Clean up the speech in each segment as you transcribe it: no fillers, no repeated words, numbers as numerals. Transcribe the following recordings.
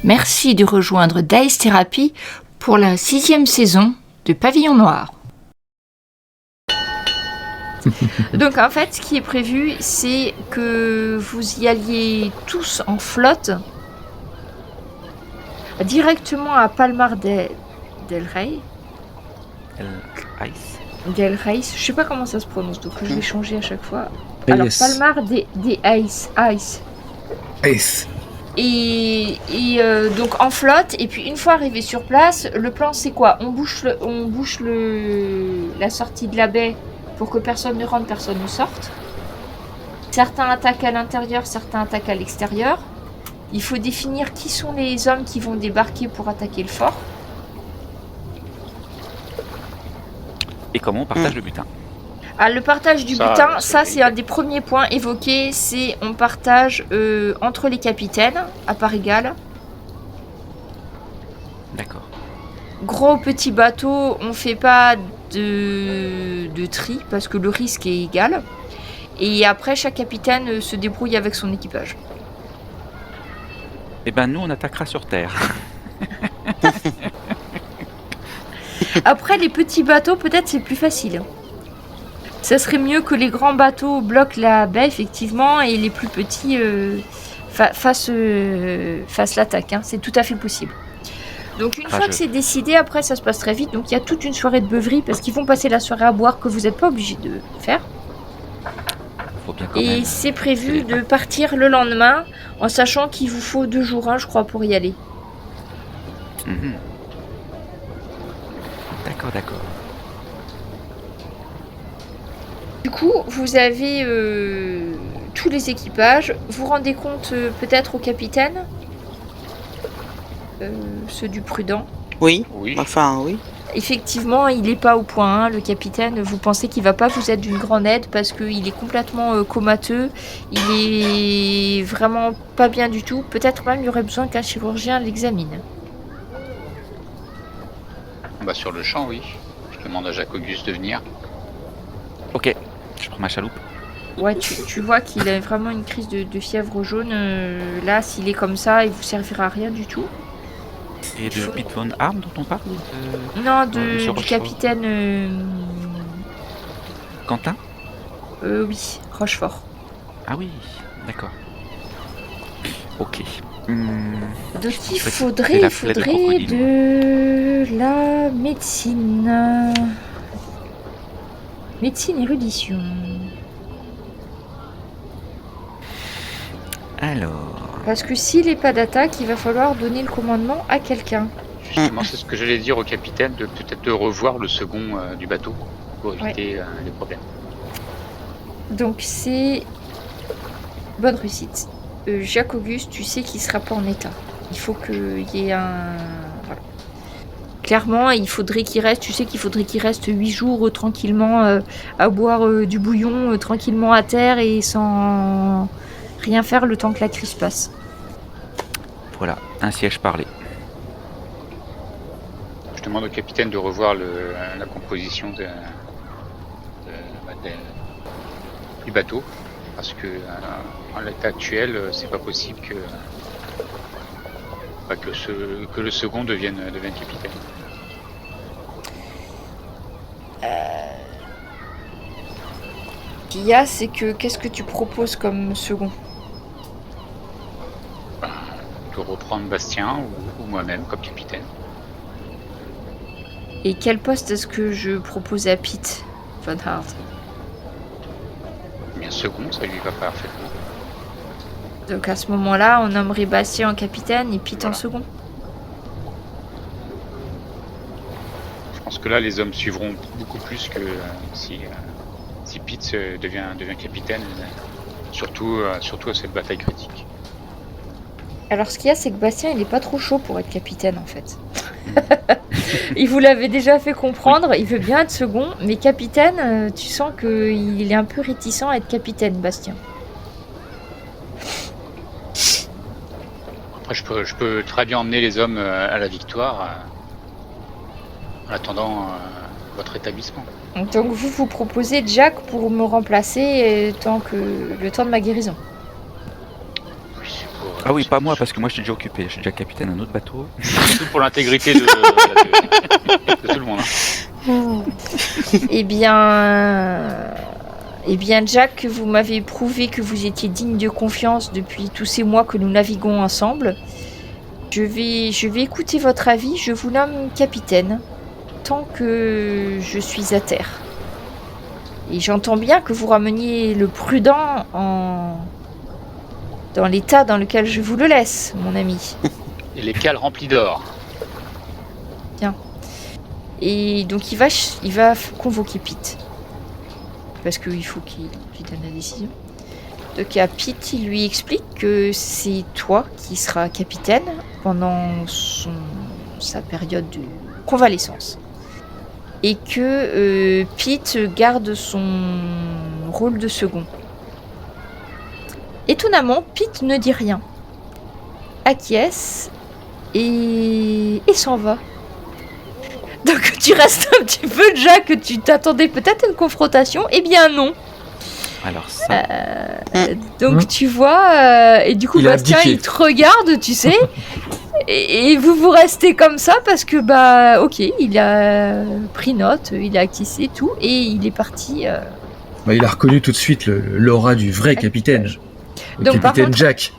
Merci de rejoindre Dice Therapy pour la 6e saison de Pavillon Noir. Donc en fait, ce qui est prévu, c'est que vous y alliez tous en flotte directement à Palmar del Rey. Del Rey, je sais pas comment ça se prononce, donc je vais changer à chaque fois. Alors Palmar des Ice. Ace. Et donc en flotte, et puis une fois arrivé sur place, le plan c'est quoi? On bouche la sortie de la baie pour que personne ne rentre, personne ne sorte. Certains attaquent à l'intérieur, certains attaquent à l'extérieur. Il faut définir qui sont les hommes qui vont débarquer pour attaquer le fort. Et comment on partage le butin? Ah, le partage du butin, ça c'est un des premiers points évoqués, c'est on partage entre les capitaines, à part égale. D'accord. Gros petit bateau, on fait pas de tri parce que le risque est égal. Et après, chaque capitaine se débrouille avec son équipage. Eh ben nous on attaquera sur terre. Après, les petits bateaux, peut-être c'est plus facile. Ça serait mieux que les grands bateaux bloquent la baie, effectivement, et les plus petits fassent l'attaque. Hein. C'est tout à fait possible. Donc une fois que c'est décidé, après ça se passe très vite. Donc il y a toute une soirée de beuverie parce qu'ils vont passer la soirée à boire que vous n'êtes pas obligé de faire. Faut bien quand Et même. c'est prévu de partir le lendemain en sachant qu'il vous faut 2 jours, hein, je crois, pour y aller. Mhm. D'accord. Du coup, vous avez tous les équipages. Vous rendez compte peut-être au capitaine, ceux du prudent. Oui. Enfin, oui. Effectivement, il n'est pas au point, hein, le capitaine. Vous pensez qu'il va pas vous être d'une grande aide parce qu'il est complètement comateux. Il est vraiment pas bien du tout. Peut-être même il y aurait besoin qu'un chirurgien l'examine. Bah sur le champ, oui. Je demande à Jacques Auguste de venir. Ok, je prends ma chaloupe. Ouais, tu vois qu'il a vraiment une crise de fièvre jaune. Là, s'il est comme ça, il vous servira à rien du tout. Et de Pete Von Arm dont on parle Non, Monsieur du Rochefort. capitaine... Quentin? Oui, Rochefort. Ah oui, d'accord. Ok. Donc il C'est faudrait la plaie de crocodile. de la médecine. Médecine érudition. Alors... Parce que s'il n'est pas d'attaque, il va falloir donner le commandement à quelqu'un. Justement, c'est ce que j'allais dire au capitaine, de peut-être de revoir le second du bateau pour éviter les problèmes. Donc c'est... Bonne réussite. Jacques Auguste, tu sais qu'il sera pas en état. Il faut qu'il y ait un... Voilà. Clairement, il faudrait qu'il reste, tu sais qu'il faudrait qu'il reste 8 jours tranquillement à boire du bouillon, tranquillement à terre et sans rien faire le temps que la crise passe. Voilà, un siège parlé. Je demande au capitaine de revoir la composition du bateau, parce que en l'état actuel, c'est pas possible que le second devienne capitaine. Ce qu'il y a, c'est que qu'est-ce que tu proposes comme second? De reprendre Bastien ou moi-même comme capitaine. Et quel poste est-ce que je propose à Pete Von Hart? Bien second, ça lui va parfaitement. Donc à ce moment-là, on nommerait Bastien en capitaine et Pete en second. Je pense que là, les hommes suivront beaucoup plus que si Pete devient capitaine, surtout à cette bataille critique. Alors ce qu'il y a, c'est que Bastien, il n'est pas trop chaud pour être capitaine en fait. Il vous l'avait déjà fait comprendre, il veut bien être second, mais capitaine, tu sens qu'il est un peu réticent à être capitaine, Bastien. Après, je peux très bien emmener les hommes à la victoire en attendant votre établissement. Donc vous proposez Jack pour me remplacer le temps de ma guérison. Oui, c'est pour Ah oui, pas moi, parce que moi je suis déjà occupé. Je suis déjà capitaine d'un autre bateau. Surtout pour l'intégrité de tout le monde. Hein. Eh bien, Jack, vous m'avez prouvé que vous étiez digne de confiance depuis tous ces mois que nous naviguons ensemble. Je vais écouter votre avis. Je vous nomme capitaine tant que je suis à terre. Et j'entends bien que vous rameniez le prudent dans l'état dans lequel je vous le laisse, mon ami. Et les cales remplies d'or. Et donc il va convoquer Pete. Parce qu'il faut qu'il donne la décision. Donc à Pete, il lui explique que c'est toi qui seras capitaine pendant sa période de convalescence. Et que Pete garde son rôle de second. Étonnamment, Pete ne dit rien. Acquiesce et s'en va. Donc tu restes un petit peu, Jack, tu t'attendais peut-être à une confrontation. Eh bien non. Alors ça... Donc tu vois, et du coup Il a Bastien abdiqué. il te regarde, tu sais, et vous restez comme ça parce que ok, il a pris note, il a acquis tout et il est parti. Bah, il a reconnu tout de suite l'aura du vrai capitaine. Le Donc, par capitaine contre- Jack.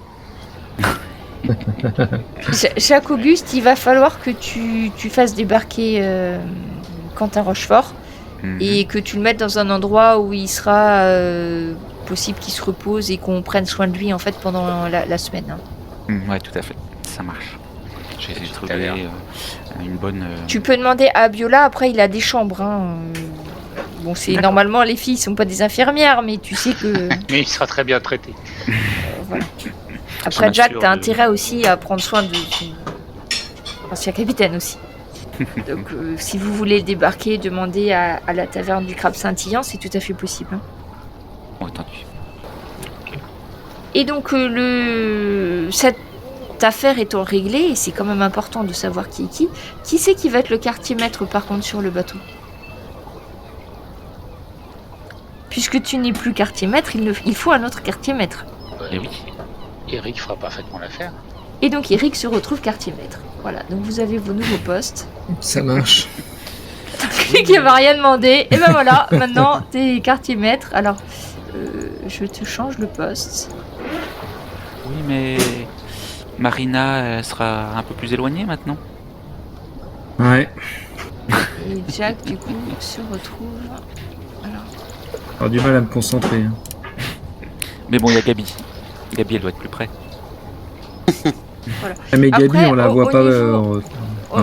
Jacques Auguste, il va falloir que tu fasses débarquer Quentin Rochefort et que tu le mettes dans un endroit où il sera possible qu'il se repose et qu'on prenne soin de lui en fait pendant la semaine. Hein. Ouais, tout à fait. Ça marche. J'ai essayé de trouver l'air. une bonne... Tu peux demander à Abiola, après il a des chambres. Hein. Bon, c'est D'accord. normalement les filles sont pas des infirmières, mais tu sais que Mais il sera très bien traité. voilà. Après Jack, m'assure t'as de- intérêt aussi à prendre soin de ton ancien capitaine aussi. Donc si vous voulez le débarquer, demandez à la taverne du Crabe Scintillant, c'est tout à fait possible. Hein. Bon, entendu. Et donc cette affaire étant réglée, et c'est quand même important de savoir qui est qui c'est qui va être le quartier maître par contre sur le bateau? Puisque tu n'es plus quartier maître, il faut un autre quartier maître. Eh oui. Eric fera parfaitement l'affaire. Et donc Eric se retrouve quartier maître. Voilà, donc vous avez vos nouveaux postes. Ça marche. Qui m'a rien demandé. Et ben voilà, maintenant t'es quartier maître. Alors, je te change le poste. Oui, mais... Marina, elle sera un peu plus éloignée maintenant. Ouais. Et Jack, du coup, se retrouve. Alors, J'ai du mal à me concentrer. Hein. Mais bon, il y a Gabi. Gabi, elle doit être plus près. Ah, mais Gabi, Après, on la voit au pas. niveau-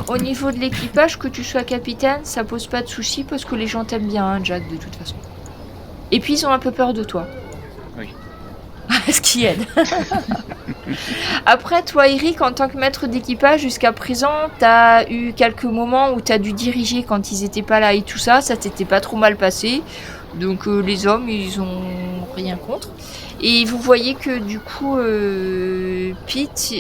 au niveau de l'équipage, que tu sois capitaine, ça pose pas de soucis parce que les gens t'aiment bien, hein, Jack, de toute façon. Et puis ils ont un peu peur de toi. Oui. Ce qui aide. Après, toi, Eric, en tant que maître d'équipage, jusqu'à présent, t'as eu quelques moments où t'as dû diriger quand ils étaient pas là et tout ça. Ça t'était pas trop mal passé. Donc les hommes, ils ont rien contre. Et vous voyez que du coup, Pete,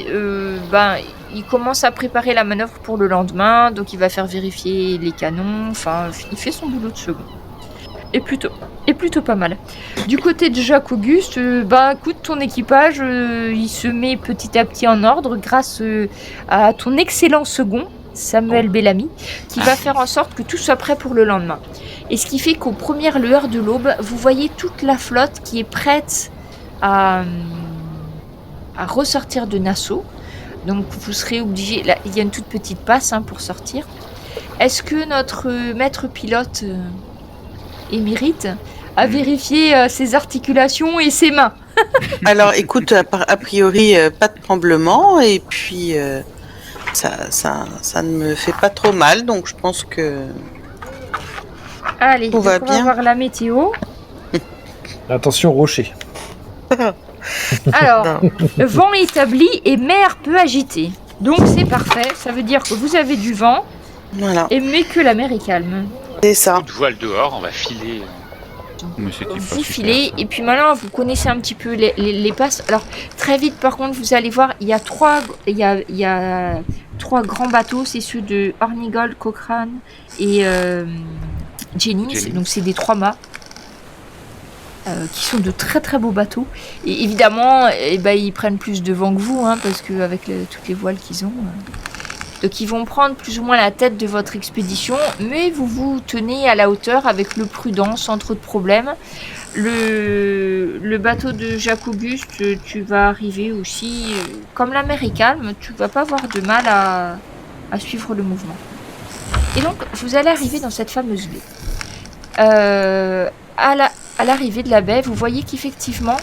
il commence à préparer la manœuvre pour le lendemain. Donc il va faire vérifier les canons. Enfin, il fait son boulot de second. Et plutôt pas mal. Du côté de Jacques Auguste, écoute, ton équipage, il se met petit à petit en ordre grâce à ton excellent second, Samuel Bellamy, qui va faire en sorte que tout soit prêt pour le lendemain. Et ce qui fait qu'aux premières lueurs de l'aube, vous voyez toute la flotte qui est prête à ressortir de Nassau. Donc vous serez obligé, là, il y a une toute petite passe pour sortir. Est-ce que notre maître pilote émérite a vérifié ses articulations et ses mains? Alors écoute, a priori, pas de tremblement, et puis ça ne me fait pas trop mal, donc je pense que... Allez, Tout va donc on va bien. voir la météo. Attention, rocher. Alors, vent établi et mer peu agitée. Donc c'est parfait, ça veut dire que vous avez du vent, Voilà, mais que la mer est calme. c'est ça. Coup de voile dehors, on va filer. Mais c'était pas Vous super, filez, ça. et puis maintenant vous connaissez un petit peu les passes. Alors très vite par contre vous allez voir, il y a trois grands bateaux, c'est ceux de Hornigold, Cochrane et Jennings, Jennings. donc c'est des 3 mâts. qui sont de très très beaux bateaux. Et évidemment, ils prennent plus de vent que vous, hein, parce qu'avec toutes les voiles qu'ils ont. Donc ils vont prendre plus ou moins la tête de votre expédition, mais vous vous tenez à la hauteur avec le prudent, sans trop de problèmes. Le bateau de Jacques-Auguste, tu vas arriver aussi, comme la mer est calme, tu vas pas avoir de mal à suivre le mouvement. Et donc, vous allez arriver dans cette fameuse baie. À l'arrivée de la baie, vous voyez qu'effectivement,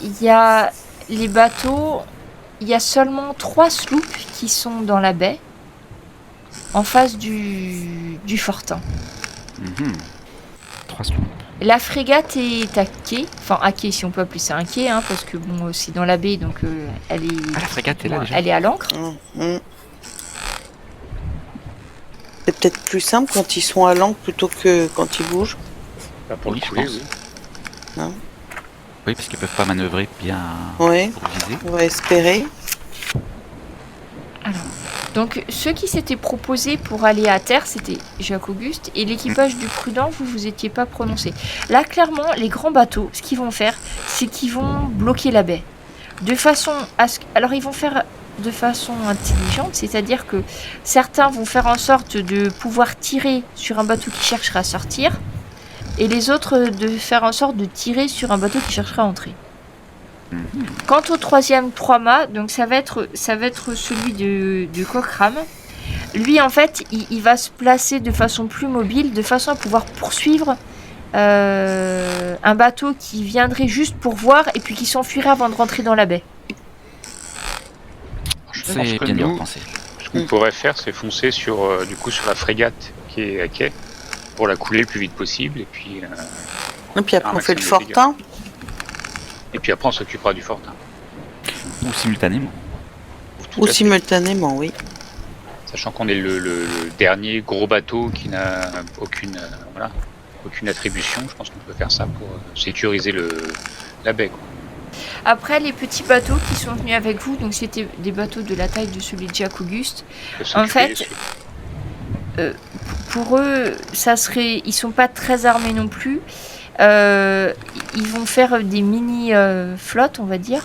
il y a les bateaux, il y a seulement 3 sloops qui sont dans la baie, en face du fortin. 3 sloops. La frégate est à quai, enfin à quai si on peut appeler ça un quai, hein, parce que bon, c'est dans la baie, donc elle est. Ah, la frégate est là déjà. Elle est à l'ancre. C'est peut-être plus simple quand ils sont à l'ancre plutôt que quand ils bougent. Bah, pour Oui, le je couler, pense. oui. Oui, parce qu'ils peuvent pas manœuvrer bien Oui, pour viser. on va espérer. Donc ceux qui s'étaient proposés pour aller à terre, c'était Jacques-Auguste et l'équipage du Prudent, vous étiez pas prononcé. Là, clairement, les grands bateaux, ce qu'ils vont faire, c'est qu'ils vont bloquer la baie. De façon à ce... Alors ils vont faire de façon intelligente, c'est-à-dire que certains vont faire en sorte de pouvoir tirer sur un bateau qui cherchera à sortir, et les autres de faire en sorte de tirer sur un bateau qui cherchera à entrer. Quant au troisième 3-mâts, donc ça va être celui du Cochrane. Lui, en fait, il va se placer de façon plus mobile, de façon à pouvoir poursuivre un bateau qui viendrait juste pour voir et puis qui s'enfuirait avant de rentrer dans la baie. Je C'est pense que bien nous, pensé. ce qu'on pourrait faire, c'est foncer sur la frégate qui est à quai pour la couler le plus vite possible, et puis Et puis après, un on fait le maximum de fortin. après on s'occupera du fortin. Ou simultanément. Tout Ou à fait. simultanément, oui. Sachant qu'on est le dernier gros bateau qui n'a aucune attribution, je pense qu'on peut faire ça pour sécuriser la baie, quoi. Après, les petits bateaux qui sont venus avec vous, donc c'était des bateaux de la taille de celui de Jacques-Auguste. De s'occuper En fait, des sloops. Pour eux, ils sont pas très armés non plus. Ils vont faire des mini flottes, on va dire.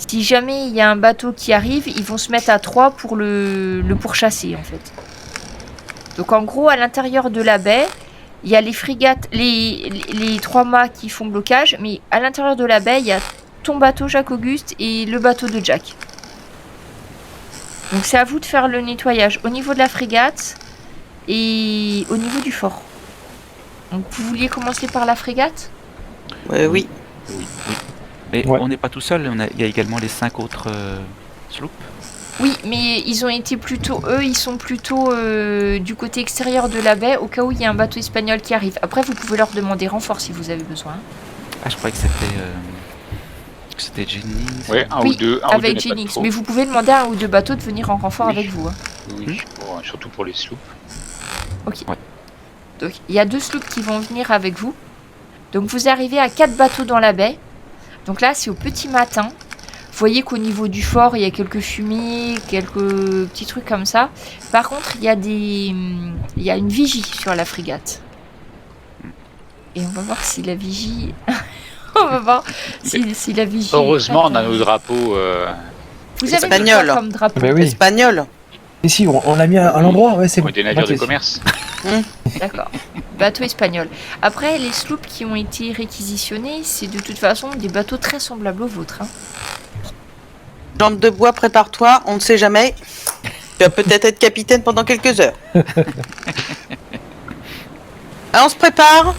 Si jamais il y a un bateau qui arrive, ils vont se mettre à 3 pour le pourchasser, en fait. Donc en gros, à l'intérieur de la baie, il y a les frégates, les 3 mâts qui font blocage, mais à l'intérieur de la baie, il y a ton bateau Jacques-Auguste et le bateau de Jack. Donc c'est à vous de faire le nettoyage au niveau de la frégate et au niveau du fort. Donc vous vouliez commencer par la frégate ? Oui. Mais Ouais. on n'est pas tout seul, il y a également les 5 autres sloops. Oui, mais ils sont plutôt du côté extérieur de la baie au cas où il y a un bateau espagnol qui arrive. Après, vous pouvez leur demander renfort si vous avez besoin. Ah, je croyais que c'était Jennings. Ouais, un Oui, ou deux avec n'est pas Jennings. trop. Mais vous pouvez demander à un ou deux bateaux de venir en renfort Oui. avec vous. Hein. Oui, surtout pour les sloops. Ok. Ouais. Donc, il y a 2 sloops qui vont venir avec vous. Donc, vous arrivez à 4 bateaux dans la baie. Donc là, c'est au petit matin. Vous voyez qu'au niveau du fort, il y a quelques fumées, quelques petits trucs comme ça. Par contre, il y a une vigie sur la frégate. Et on va voir si la vigie... on va voir si la vigie... Heureusement, on a nos drapeaux. Vous avez Espagnol. quoi comme drapeau? Ben oui. Espagnol. Et si, on l'a mis à l'endroit, ouais, c'est bon. Des navires de Ok. commerce. D'accord. Bateau espagnol. Après, les sloops qui ont été réquisitionnés, c'est de toute façon des bateaux très semblables aux vôtres. Hein. Jambe de bois, prépare-toi, on ne sait jamais. Tu vas peut-être être capitaine pendant quelques heures. Alors, on se prépare.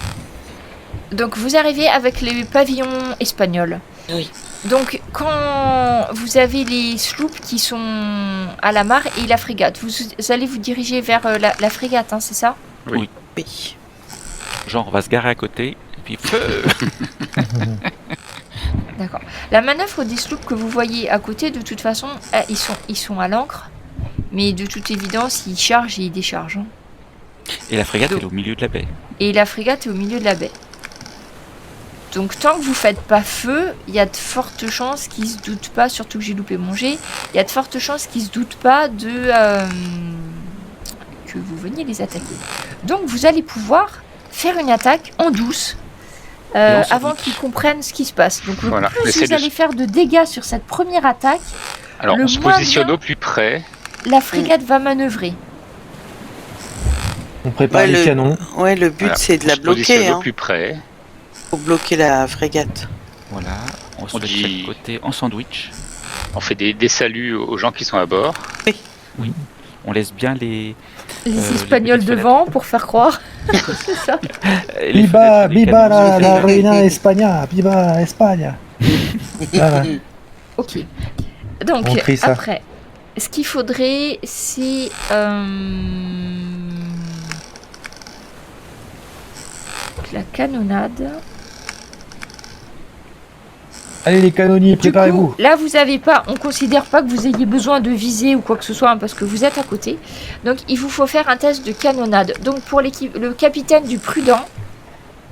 Donc, vous arrivez avec les pavillons espagnols. Oui. Donc, quand vous avez les sloops qui sont à la mare et la frégate, vous allez vous diriger vers la frégate, hein, c'est ça? Oui. Oui. Genre, on va se garer à côté, et puis feu. D'accord. La manœuvre des sloops que vous voyez à côté, de toute façon, ils sont à l'ancre. Mais de toute évidence, ils chargent et ils déchargent. Hein. Et la frégate, elle est au milieu de la baie. Et la frégate est au milieu de la baie. Donc tant que vous faites pas feu, il y a de fortes chances qu'ils se doutent pas, surtout que j'ai loupé mon jet, il y a de fortes chances qu'ils se doutent pas de que vous veniez les attaquer. Donc vous allez pouvoir faire une attaque en douce on s'en avant doute. qu'ils comprennent ce qui se passe. Donc le Voilà. plus Essaye vous de allez faire de dégâts sur cette première attaque, Alors, le on se moins positionne bien- au plus près. la frégate va manœuvrer. On prépare Ouais, les canons. Ouais, le but Voilà. c'est de On la se positionne bloquer, au hein. plus près. Faut bloquer la frégate. Voilà, on se On met de dit- chaque côté en sandwich. On fait des saluts aux gens qui sont à bord. On laisse bien les Les les Espagnols petites devant pour faire croire. C'est ça. les Viva, fenêtres, les viva canons, la les- reina España, viva España. Voilà. Ok. Donc On crie ça. après, ce qu'il faudrait, c'est la canonnade. Allez les canonniers, Du préparez-vous. coup, là, vous avez pas, on considère pas que vous ayez besoin de viser ou quoi que ce soit, hein, parce que vous êtes à côté. Donc, il vous faut faire un test de canonnade. Donc, pour le capitaine du prudent,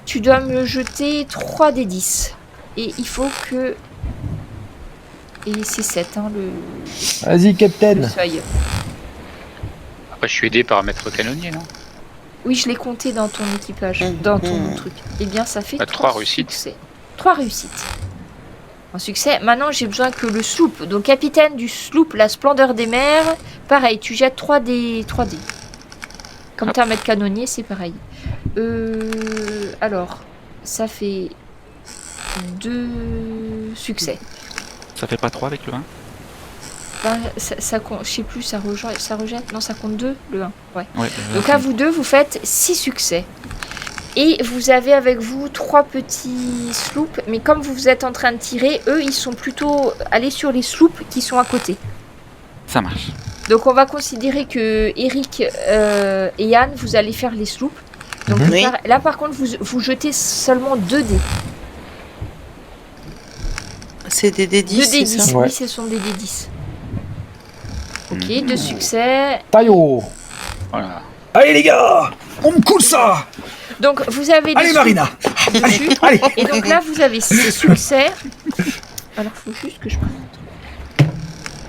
tu dois me jeter 3 des 10. Et il faut que... Et c'est 7, hein, Vas-y, le capitaine. seuil. Après, je suis aidé par maître canonnier, non? Oui, je l'ai compté dans ton équipage, Mmh. dans ton Mmh. truc. Eh bien, ça fait Bah, 3 trois réussites. succès. 3 réussites. Un succès. Maintenant, j'ai besoin que le sloop, donc capitaine du sloop, la splendeur des mers, pareil, tu jettes 3 dés. 3 dés. Comme t'as un maître canonnier, c'est pareil. Alors, ça fait 2 succès. Ça fait pas 3 avec le 1? Ben, ça compte, je sais plus, ça rejette. Non, ça compte 2, le 1. Ouais. Ouais. Donc à vous deux, vous faites 6 succès. Et vous avez avec vous 3 petits sloops. Mais comme vous êtes en train de tirer, eux, ils sont plutôt allés sur les sloops qui sont à côté. Ça marche. Donc on va considérer que Eric et Yann, vous allez faire les sloops. Donc Mhm. Oui. là, par contre, vous jetez seulement 2 dés. C'est des D10, 2 c'est dés ça 10. Ouais. Oui, ce sont des dés 10. Ok, Mhm. 2 succès. Taillot. Voilà. Allez les gars, on me coule ça. Donc vous avez les Allez sloops Marina. dessus. Allez. Et donc là, vous avez 6 succès. Alors, faut juste que je prenne un truc.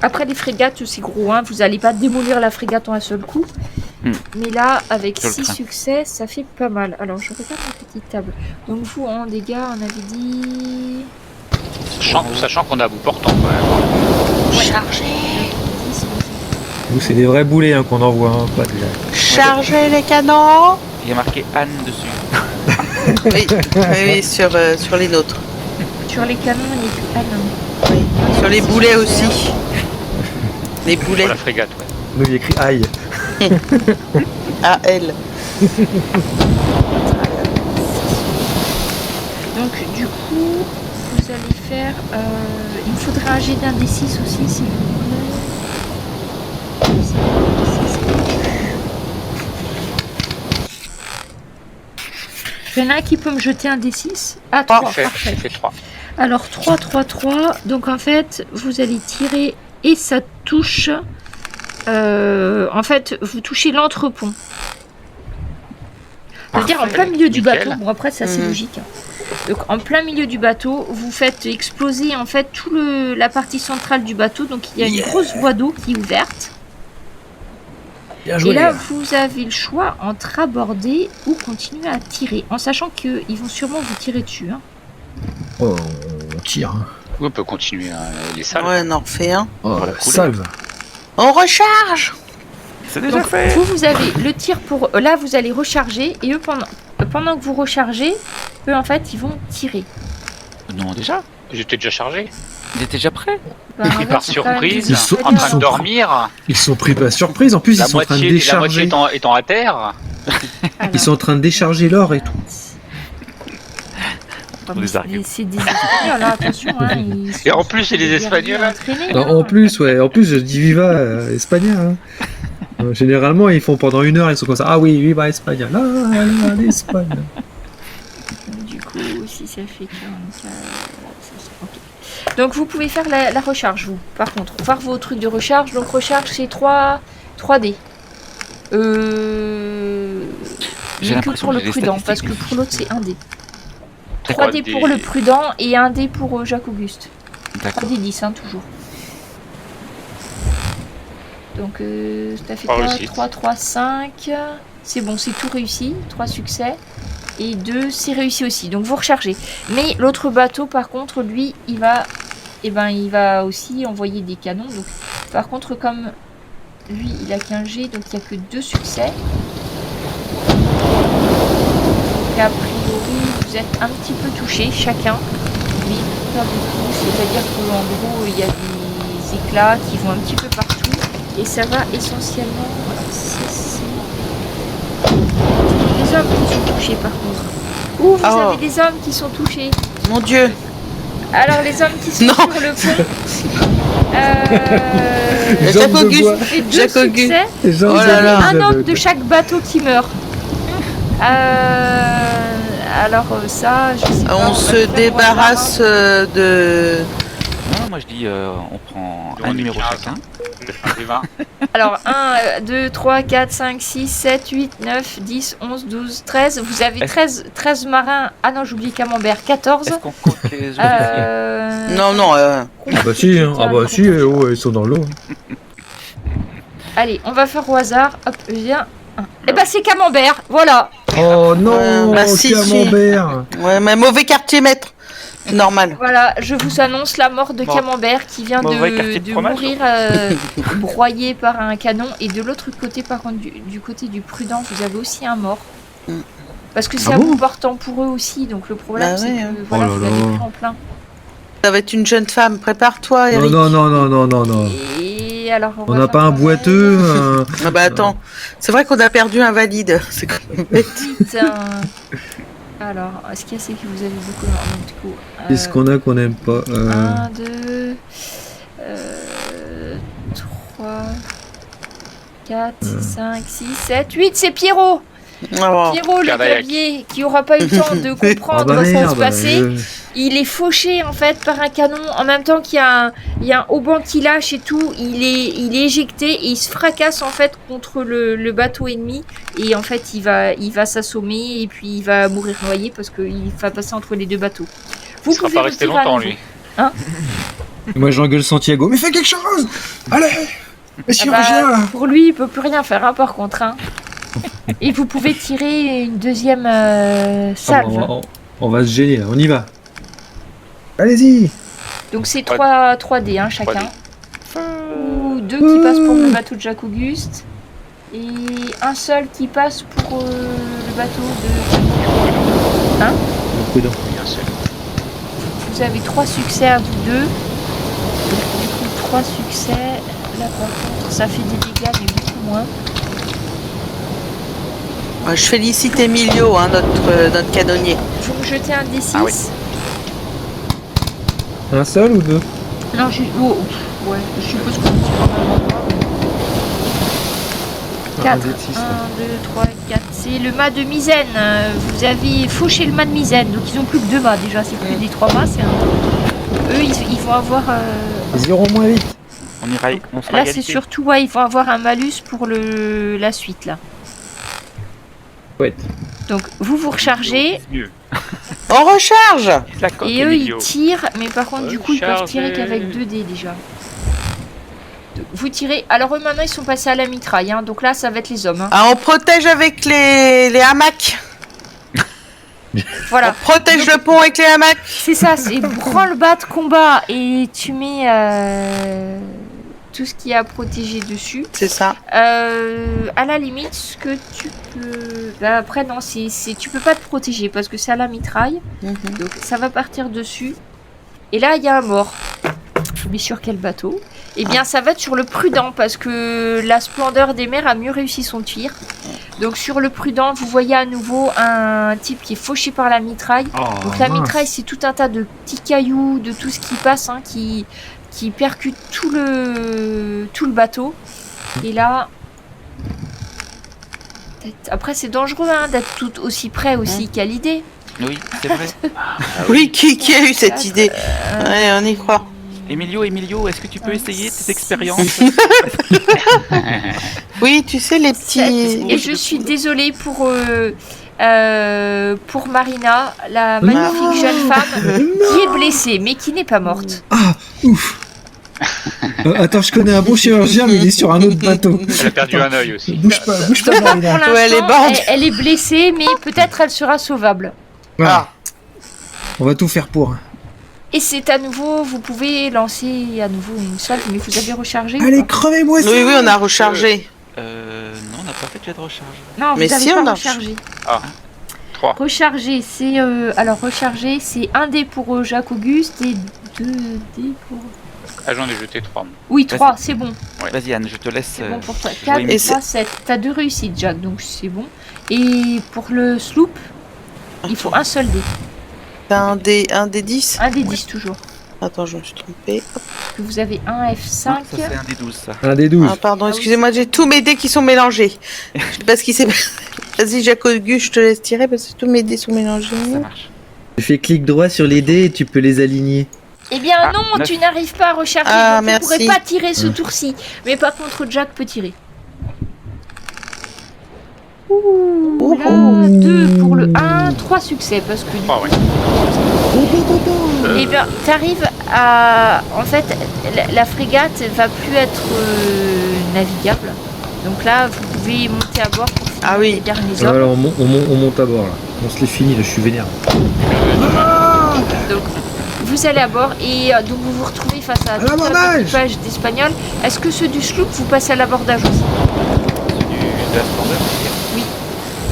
Après, les frégates, c'est gros, hein. Vous n'allez pas démolir la frégate en un seul coup. Hmm. Mais là, avec Je le 6 crains. succès, ça fait pas mal. Alors, je regarde ma petite table. Donc, vous, en dégâts, on avait dit... Sachant qu'on a à bout portant, quand même. Chargez. 10, Nous, c'est des vrais boulets hein, qu'on envoie, hein, pas de... Chargez les canons. Il y a marqué Anne dessus. Oui, oui, sur les nôtres. Sur les canons, il n'y a plus Anne. Oui. Sur les boulets aussi. Les boulets Pour la frégate, ouais. Nous, il y a écrit aïe. à elle. Donc, du coup, vous allez faire... il me faudrait un jet d'un D6 aussi, s'il vous plaît. Il y en a un qui peut me jeter un D6? Ah, 3, Parfait, parfait. j'ai fait 3. Alors 3, 3, 3. Donc en fait, vous allez tirer et ça touche. En fait, vous touchez l'entrepont. C'est-à-dire en plein milieu du Nickel. bateau. Bon, après, c'est assez Mhm. logique. Hein. Donc en plein milieu du bateau, vous faites exploser en fait tout la partie centrale du bateau. Donc il y a une grosse voie d'eau qui est ouverte. Bien Et joué. là, les gars. vous avez le choix entre aborder ou continuer à tirer. En sachant qu'ils vont sûrement vous tirer dessus. Hein. Oh, on tire. hein. Oui, on peut continuer les salles. Ouais, on en refait un. Oh, Voilà, cool. salve. On recharge. C'est déjà Donc, fait. vous avez le tir pour... Là, vous allez recharger. Et eux, pendant que vous rechargez, eux, en fait, ils vont tirer. Non, déjà. J'étais déjà chargé. Il était déjà prêt. Bah, en fait, Par c'est quand même surprise, des Ils sont- en train de ils dormir. Ils sont pris par surprise. En plus, La ils sont en train de moitié décharger. étant à terre. Alors, Ils sont en train de décharger l'or et tout. On les arrive. c'est des Espagnols, hein, attention. Hein, Et en plus, c'est des Espagnols. En plus, ouais. En plus, je dis Viva Espagne. Hein. Généralement, ils font pendant 1 heure, ils sont comme ça. Ah oui, Viva Espagne. Ah, l'Espagne. Du coup, si ça fait 44... ok. Donc, vous pouvez faire la recharge, vous. Par contre, voir vos trucs de recharge. Donc, recharge, c'est 3D. J'ai Mais que l'impression pour que le j'ai des prudent, parce que statistiques. pour l'autre, c'est 1D. 3D. 3D pour le prudent et 1D pour Jacques-Auguste. D'accord. 3D 10, hein, toujours. Donc, ça fait Pas quoi réussi. 3, 3, 5. C'est bon, c'est tout réussi. 3 succès. Et 2, c'est réussi aussi. Donc vous rechargez. Mais l'autre bateau, par contre, lui, il va aussi envoyer des canons. Donc, par contre, comme lui, il a qu'un G, donc il n'y a que 2 succès. Donc, a priori, vous êtes un petit peu touchés, chacun. Mais pas beaucoup. C'est-à-dire qu'en gros, il y a des éclats qui vont un petit peu partout. Et ça va essentiellement... C'est les hommes qui sont touchés, par contre. Ouh, vous avez des hommes qui sont touchés. Mon Dieu. Alors, les hommes qui sont Non. sur le pont... Jacques Auguste. ça fait 2 Jacques Auguste. succès. Les gens, Oh ils là là. avaient- Un homme de chaque bateau qui meurt. Alors ça, je sais pas. On va se faire au débarrasse de... Non, moi je dis on prend On un est numéro 15, chacun. Les 20. hasard. Alors 1, 2, 3, 4, 5, 6, 7, 8, 9, 10, 11, 12, 13. Vous avez 13 marins. Ah non, j'oublie Camembert. 14. Est-ce qu'on compte les officiers Non, non, Ah bah si, hein. Ah bah si, ils sont dans l'eau. Allez, on va faire au hasard. Hop, viens. Et bah c'est Camembert, voilà. Oh non, bah si, Camembert. ouais, mais mauvais quartier maître. C'est normal. Voilà, je vous annonce la mort de Bon. Camembert qui vient Mauvais quartier de de fromage. mourir broyé par un canon. Et de l'autre côté, par contre, du côté du Prudent, vous avez aussi un mort. Mm. Parce que c'est Ah à bon bout portant pour eux aussi, donc le problème Bah c'est ouais, que hein. voilà, Oh là vous l'avez là. pris en plein. Ça va être une jeune femme. Prépare-toi, Non, Eric. non. Et alors, On va n'a faire pas un pareil. boiteux. Ah bah attends. C'est vrai qu'on a perdu un valide. C'est quand même bête. Putain. Alors, ce qu'il y a, c'est que vous avez beaucoup du coup. Qu'est-ce qu'on a qu'on n'aime pas 1, 2, 3, 4, 5, 6, 7, 8, c'est Pierrot. Oh. Pierrot, le Cardaillac. gabier, qui aura pas eu le temps de Ah comprendre bah comment ça va se merde. passer. Il est fauché en fait par un canon en même temps qu'il y a un haubans qui lâche et tout. Il est éjecté et il se fracasse en fait contre le bateau ennemi et en fait il va s'assommer et puis il va mourir noyé parce qu'il va passer entre les deux bateaux. Vous Il sera pas resté retirer à longtemps, nouveau. lui. Moi j'engueule Santiago. Mais fais quelque chose. Allez. Ah Le chirurgien. bah, pour lui, il peut plus rien faire, hein, par contre. Hein. Et vous pouvez tirer une deuxième salve. On va se gêner là. On y va. Allez-y. Donc c'est Ouais. 3D hein, chacun. 3D. Ou 2 qui passent pour le bateau de Jacques Auguste. Et un seul qui passe pour le bateau de... Prudent. Bien sûr. Vous avez 3 succès à vous deux. Du coup, 3 succès. Là par contre, ça fait des dégâts mais beaucoup moins. Ouais, je félicite Emilio, hein, notre canonnier. Je vais me jeter un D6. Ah oui. Un seul ou deux? Non, ouais, je suppose qu'on tire normalement. 4, 1, 2, 3, 4. C'est le mât de misaine. Vous avez fauché le mât de misaine. Donc ils ont plus que 2 mâts déjà. C'est plus des 3 mâts. C'est un... Eux, ils vont avoir... Ils iront moins vite. On sera Là, égalité. c'est surtout... Ouais, ils vont avoir un malus pour la suite, là. Ouais. Donc, vous rechargez. Mieux. On recharge. La coque, Et eux, ils Emilio. tirent. Mais par contre, du coup, ils peuvent tirer qu'avec 2 dés, déjà. Donc, vous tirez... Alors, eux, maintenant, ils sont passés à la mitraille. Hein. Donc là, ça va être les hommes. Hein. Ah, on protège avec les hamacs. Voilà. On protège le pont avec les hamacs. C'est ça, c'est branle-bas de combat et tu mets tout ce qu'il y a à protéger dessus. C'est ça. À la limite, ce que tu peux... Bah, après, non, tu peux pas te protéger parce que c'est à la mitraille. Mhm. Donc ça va partir dessus. Et là, il y a un mort. Mais sur quel bateau? Eh bien, ça va être sur le Prudent parce que la Splendeur des mers a mieux réussi son tir. Donc sur le Prudent, vous voyez à nouveau un type qui est fauché par la mitraille. Donc la mitraille, c'est tout un tas de petits cailloux, de tout ce qui passe, hein, qui percute tout le bateau. Et là... Après, c'est dangereux hein, d'être tout aussi près aussi qu'à l'idée. Oui, c'est vrai. Oui, qui a eu cette idée? Ouais, on y croit. Emilio, est-ce que tu peux essayer tes expériences? Oui, tu sais, les petits... Et je suis désolée pour Marina, la magnifique jeune femme qui est blessée, mais qui n'est pas morte. Ah, ouf. Attends, je connais un bon chirurgien, mais il est sur un autre bateau. Elle a perdu un œil aussi. Bouge pas, Pour Marina. l'instant, Ouais, elle est bande. elle est blessée, mais peut-être elle sera sauvable. Voilà. On va tout faire pour. Et c'est à nouveau, vous pouvez lancer à nouveau une salve, mais vous avez rechargé ou Allez, pas crevez-moi ça. Oui, oui, on a rechargé. Non, on n'a pas fait de jet de recharge. Non, vous Mais avez si, pas on a- rechargé. 3. Recharger, c'est alors recharger, c'est 1 dé pour Jacques Auguste et 2 dés pour. Ah, j'en ai jeté 3. Oui, Vas-y. 3, c'est bon. Vas-y, Anne, je te laisse. C'est bon pour toi. jouer 4, une- Et 3, 7. T'as 2 réussites, Jack, donc c'est bon. Et pour le sloop, il faut un seul dé. T'as un des 10. 1 dé 10 toujours. Attends, je me suis trompée. Que vous avez un F5. Ah, ça, c'est un des 12, ça. Un des 12. Ah, pardon, oui, excusez-moi, j'ai tous mes dés qui sont mélangés. Je sais pas ce qui s'est passé. Vas-y, Jacques Auguste, je te laisse tirer parce que tous mes dés sont mélangés. Ça marche. Tu fais clic droit sur les dés et tu peux les aligner. Eh bien Ah, non, 9. tu n'arrives pas à recharger, Ah, donc tu pourrais merci. pas tirer ce tour-ci. Mais par contre, Jack peut tirer. Ouh, là, 2 pour le 1, 3 succès, parce que du 3, ouais. Eh bien, t'arrives à... En fait, la frégate va plus être navigable. Donc là, vous pouvez monter à bord pour finir Ah oui. les derniers Ah, hommes. alors, on monte à bord là. On se les finit, là, je suis vénère. Donc, vous allez à bord et donc vous vous retrouvez face à tout un l'abordage équipage d'Espagnols. Est-ce que ceux du sloop, vous passez à l'abordage aussi? De la splendeur, Oui.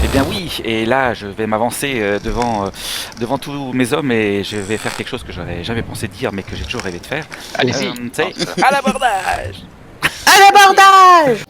Eh bien oui, et là je vais m'avancer devant tous mes hommes et je vais faire quelque chose que j'aurais jamais pensé dire mais que j'ai toujours rêvé de faire. Allez-y. Tu sais, à l'abordage. À l'abordage!